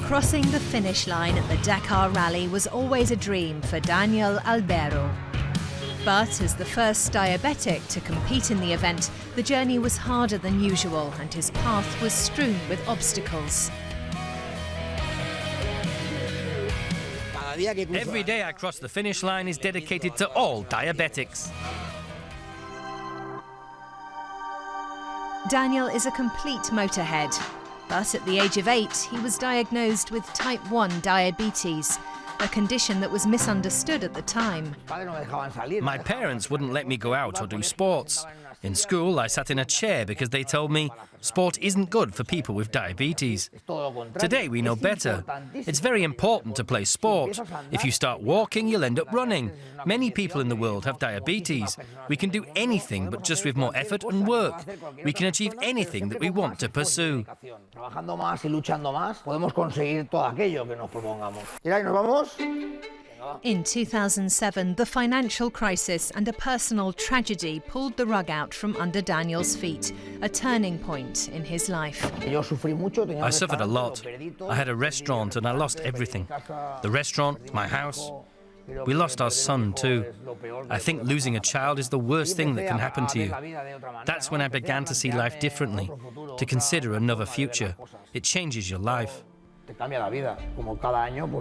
Crossing the finish line at the Dakar Rally was always a dream for Daniel Albero. But as the first diabetic to compete in the event, the journey was harder than usual and his path was strewn with obstacles. Every day I cross the finish line is dedicated to all diabetics. Daniel is a complete motorhead, but at the age of 8 he was diagnosed with type 1 diabetes, a condition that was misunderstood at the time. My parents wouldn't let me go out or do sports. In school, I sat in a chair because they told me sport isn't good for people with diabetes. Today, we know better. It's very important to play sport. If you start walking, you'll end up running. Many people in the world have diabetes. We can do anything, but just with more effort and work. We can achieve anything that we want to pursue. In 2007, the financial crisis and a personal tragedy pulled the rug out from under Daniel's feet, a turning point in his life. I suffered a lot. I had a restaurant and I lost everything. The restaurant, my house. We lost our son too. I think losing a child is the worst thing that can happen to you. That's when I began to see life differently, to consider another future. It changes your life.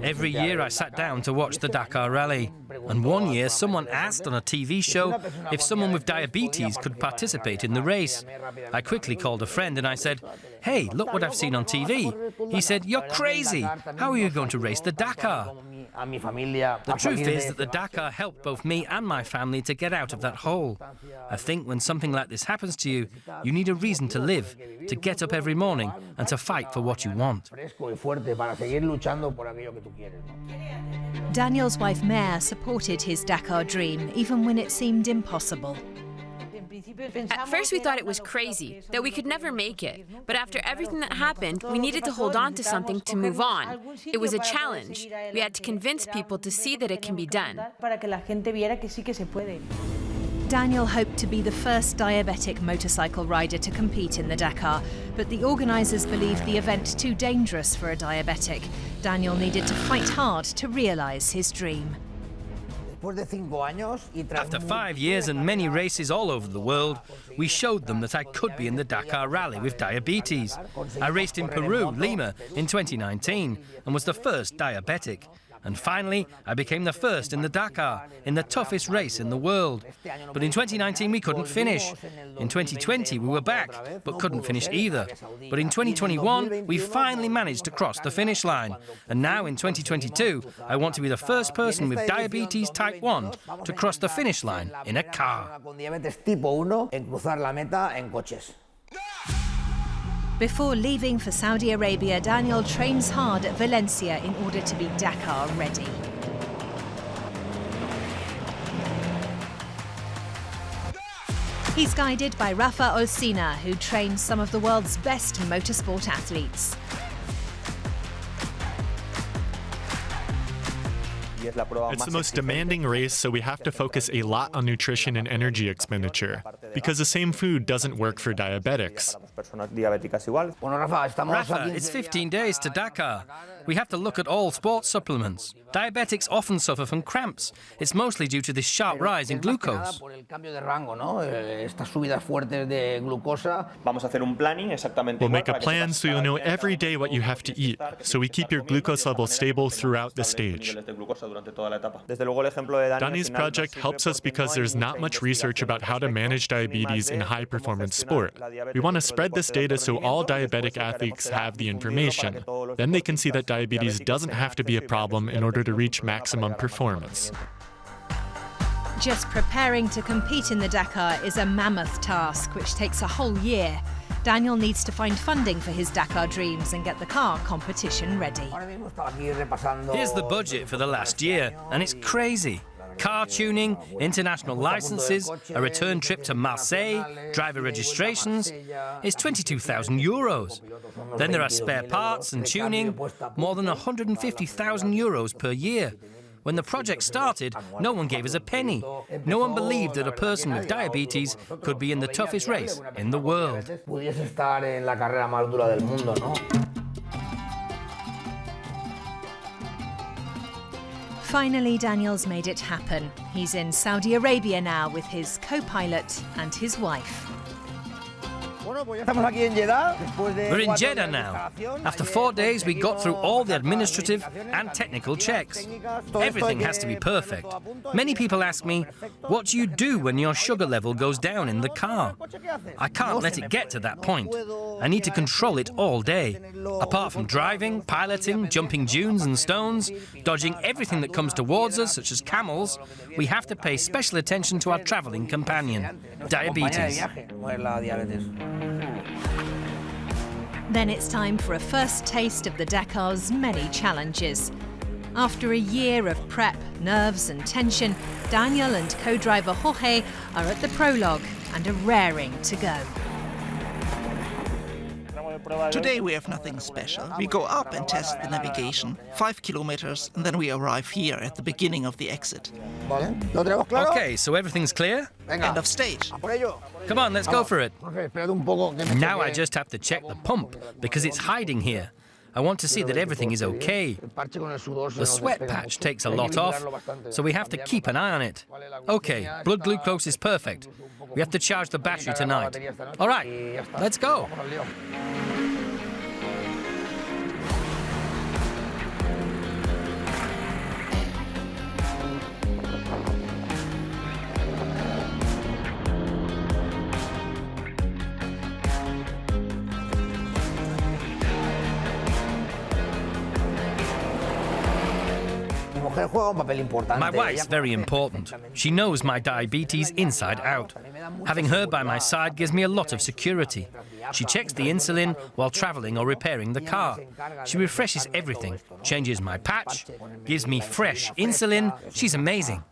Every year I sat down to watch the Dakar Rally, and one year someone asked on a TV show if someone with diabetes could participate in the race. I quickly called a friend and I said, "Hey, look what I've seen on TV." He said, "You're crazy. How are you going to race the Dakar?" The truth is that the Dakar helped both me and my family to get out of that hole. I think when something like this happens to you, you need a reason to live, to get up every morning and to fight for what you want. Daniel's wife Mare supported his Dakar dream, even when it seemed impossible. At first we thought it was crazy, that we could never make it. But after everything that happened, we needed to hold on to something to move on. It was a challenge. We had to convince people to see that it can be done. Daniel hoped to be the first diabetic motorcycle rider to compete in the Dakar, but the organisers believed the event too dangerous for a diabetic. Daniel needed to fight hard to realise his dream. After 5 years and many races all over the world, we showed them that I could be in the Dakar Rally with diabetes. I raced in Peru, Lima, in 2019 and was the first diabetic. And finally, I became the first in the Dakar, in the toughest race in the world. But in 2019, we couldn't finish. In 2020, we were back, but couldn't finish either. But in 2021, we finally managed to cross the finish line. And now in 2022, I want to be the first person with diabetes type 1 to cross the finish line in a car. Before leaving for Saudi Arabia, Daniel trains hard at Valencia in order to be Dakar ready. He's guided by Rafa Olsina, who trains some of the world's best motorsport athletes. It's the most demanding race, so we have to focus a lot on nutrition and energy expenditure, because the same food doesn't work for diabetics. Rafa, it's 15 days to Dakar. We have to look at all sports supplements. Diabetics often suffer from cramps. It's mostly due to this sharp rise in glucose. We'll make a plan so you'll know every day what you have to eat, so we keep your glucose level stable throughout the stage. Dani's project helps us because there's not much research about how to manage diabetes in high-performance sport. We want to spread this data so all diabetic athletes have the information. Then they can see that diabetes doesn't have to be a problem in order to reach maximum performance. Just preparing to compete in the Dakar is a mammoth task which takes a whole year. Daniel needs to find funding for his Dakar dreams and get the car competition ready. Here's the budget for the last year, and it's crazy. Car tuning, international licenses, a return trip to Marseille, driver registrations. It's 22,000 euros. Then there are spare parts and tuning, more than 150,000 euros per year. When the project started, no one gave us a penny. No one believed that a person with diabetes could be in the toughest race in the world. Finally, Daniel's made it happen. He's in Saudi Arabia now with his co-pilot and his wife. We're in Jeddah now. After 4 days, we got through all the administrative and technical checks. Everything has to be perfect. Many people ask me, what do you do when your sugar level goes down in the car? I can't let it get to that point. I need to control it all day. Apart from driving, piloting, jumping dunes and stones, dodging everything that comes towards us, such as camels, we have to pay special attention to our traveling companion, diabetes. Then it's time for a first taste of the Dakar's many challenges. After a year of prep, nerves and tension, Daniel and co-driver Jorge are at the prologue and are raring to go. Today we have nothing special. We go up and test the navigation, 5 kilometers, and then we arrive here at the beginning of the exit. Okay, so everything's clear? End of stage. Come on, let's go for it. Now I just have to check the pump, because it's hiding here. I want to see that everything is okay. The sweat patch takes a lot off, so we have to keep an eye on it. Okay, blood glucose is perfect. We have to charge the battery tonight. All right, let's go. My wife's very important. She knows my diabetes inside out. Having her by my side gives me a lot of security. She checks the insulin while traveling or repairing the car. She refreshes everything, changes my patch, gives me fresh insulin. She's amazing.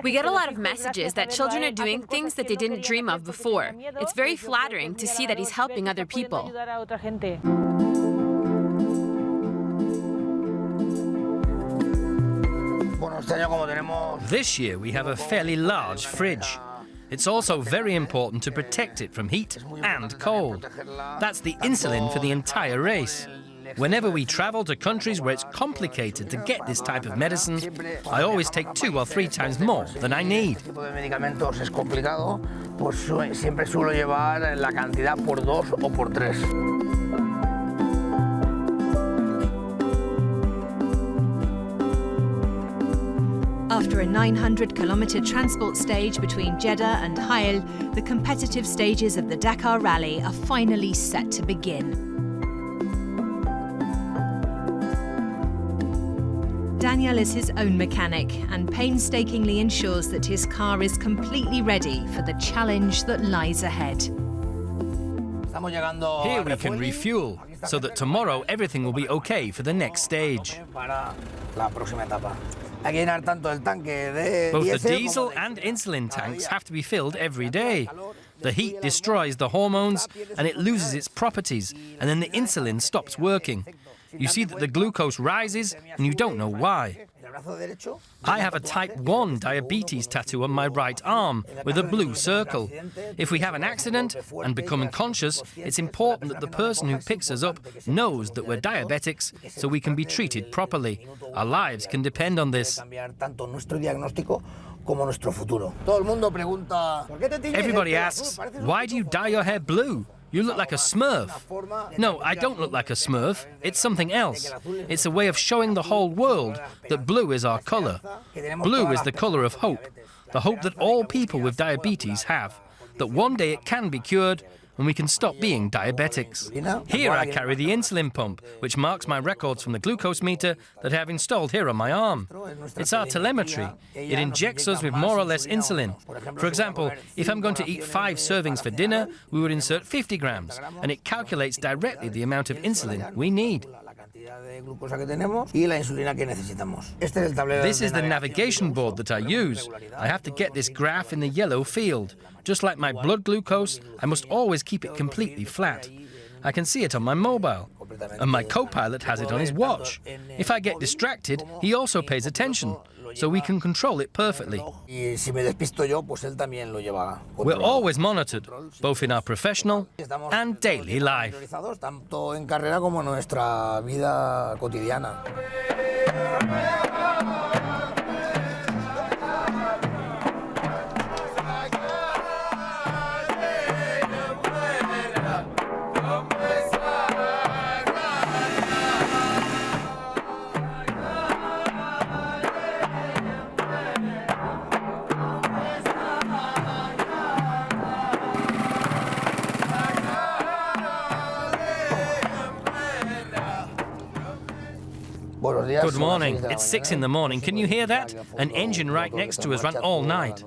We get a lot of messages that children are doing things that they didn't dream of before. It's very flattering to see that he's helping other people. This year we have a fairly large fridge. It's also very important to protect it from heat and cold. That's the insulin for the entire race. Whenever we travel to countries where it's complicated to get this type of medicine, I always take 2 or 3 times more than I need. After a 900-kilometre transport stage between Jeddah and Hail, the competitive stages of the Dakar Rally are finally set to begin. Daniel is his own mechanic and painstakingly ensures that his car is completely ready for the challenge that lies ahead. Here we can refuel, so that tomorrow everything will be okay for the next stage. Both the diesel and insulin tanks have to be filled every day. The heat destroys the hormones and it loses its properties, and then the insulin stops working. You see that the glucose rises and you don't know why. I have a type 1 diabetes tattoo on my right arm with a blue circle. If we have an accident and become unconscious, it's important that the person who picks us up knows that we're diabetics so we can be treated properly. Our lives can depend on this. Everybody asks, why do you dye your hair blue? You look like a Smurf. No, I don't look like a Smurf. It's something else. It's a way of showing the whole world that blue is our colour. Blue is the colour of hope. The hope that all people with diabetes have. That one day it can be cured and we can stop being diabetics. Here I carry the insulin pump, which marks my records from the glucose meter that I have installed here on my arm. It's our telemetry. It injects us with more or less insulin. For example, if I'm going to eat 5 servings for dinner, we would insert 50 grams, and it calculates directly the amount of insulin we need. This is the navigation board that I use. I have to get this graph in the yellow field. Just like my blood glucose, I must always keep it completely flat. I can see it on my mobile, and my co-pilot has it on his watch. If I get distracted, he also pays attention, so we can control it perfectly. We're always monitored, both in our professional and daily life. Good morning. It's 6 in the morning. Can you hear that? An engine right next to us ran all night.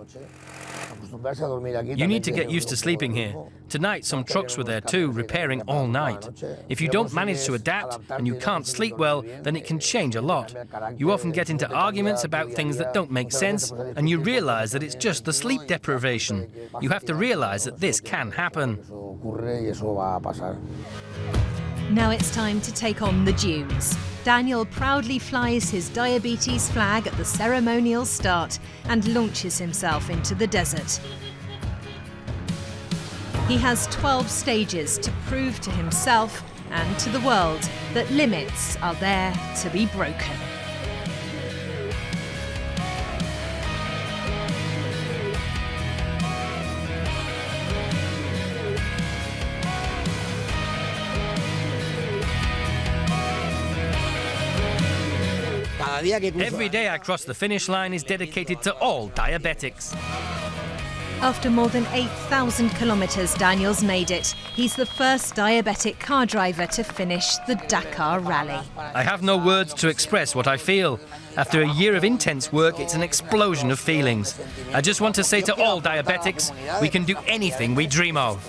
You need to get used to sleeping here. Tonight, some trucks were there too, repairing all night. If you don't manage to adapt and you can't sleep well, then it can change a lot. You often get into arguments about things that don't make sense, and you realize that it's just the sleep deprivation. You have to realize that this can happen. Now it's time to take on the dunes. Daniel proudly flies his diabetes flag at the ceremonial start and launches himself into the desert. He has 12 stages to prove to himself and to the world that limits are there to be broken. Every day I cross the finish line is dedicated to all diabetics. After more than 8,000 kilometres, Daniel's made it. He's the first diabetic car driver to finish the Dakar Rally. I have no words to express what I feel. After a year of intense work, it's an explosion of feelings. I just want to say to all diabetics, we can do anything we dream of.